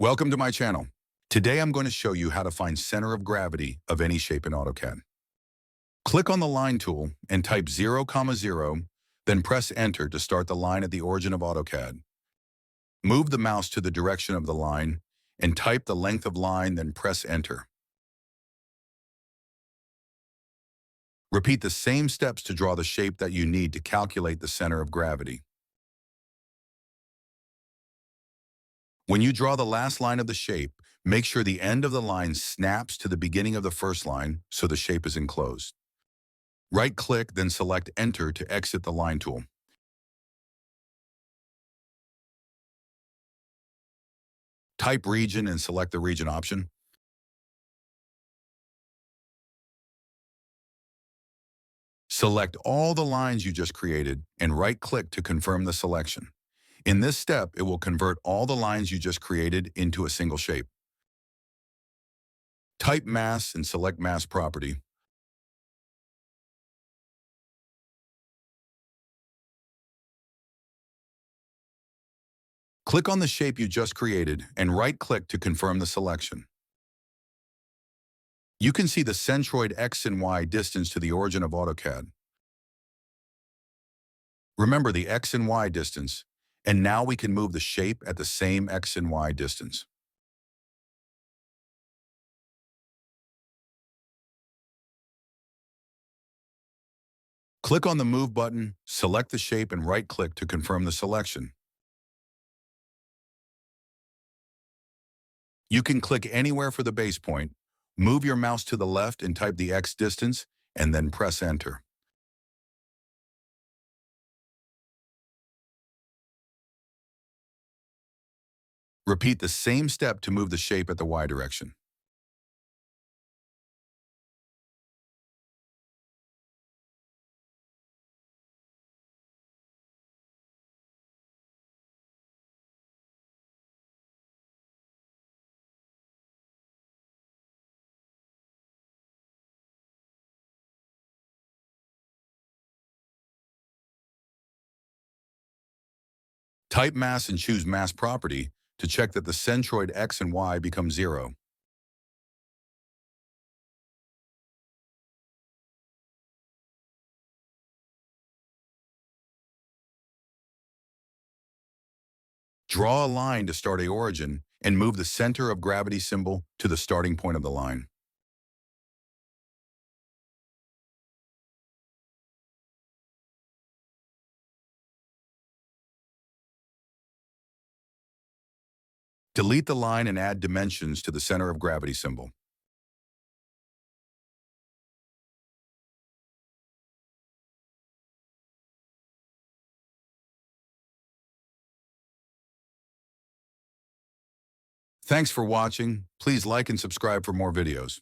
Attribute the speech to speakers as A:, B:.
A: Welcome to my channel. Today I'm going to show you how to find center of gravity of any shape in AutoCAD. Click on the line tool and type 0, 0, then press enter to start the line at the origin of AutoCAD. Move the mouse to the direction of the line and type the length of line, then press enter. Repeat the same steps to draw the shape that you need to calculate the center of gravity. When you draw the last line of the shape, make sure the end of the line snaps to the beginning of the first line so the shape is enclosed. Right-click, then select Enter to exit the line tool. Type Region and select the Region option. Select all the lines you just created and right-click to confirm the selection. In this step, it will convert all the lines you just created into a single shape. Type Mass and select Mass Property. Click on the shape you just created and right-click to confirm the selection. You can see the centroid X and Y distance to the origin of AutoCAD. Remember the X and Y distance, and now we can move the shape at the same X and Y distance. Click on the Move button, select the shape, and right-click to confirm the selection. You can click anywhere for the base point, move your mouse to the left and type the X distance, and then press Enter. Repeat the same step to move the shape at the Y direction. Type Mass and choose Mass Property to check that the centroid X and Y become 0. Draw a line to start a origin and move the center of gravity symbol to the starting point of the line. Delete the line and add dimensions to the center of gravity symbol. Thanks for watching. Please like and subscribe for more videos.